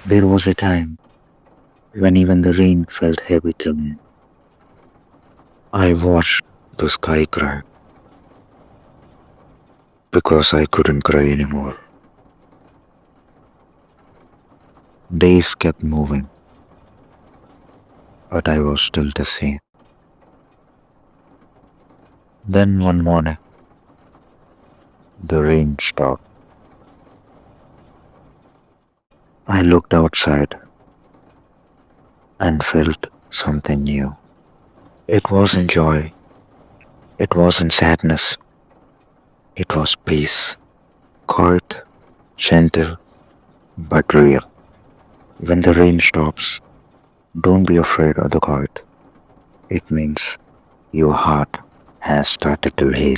There was a time when even the rain felt heavy to me. I watched the sky cry because I couldn't cry anymore. Days kept moving, but I was still the same. Then one morning, the rain stopped. I looked outside and felt something new. It wasn't joy, it wasn't sadness, it was peace. Quiet, gentle, but real. When the rain stops, don't be afraid of the quiet. It means your heart has started to heal.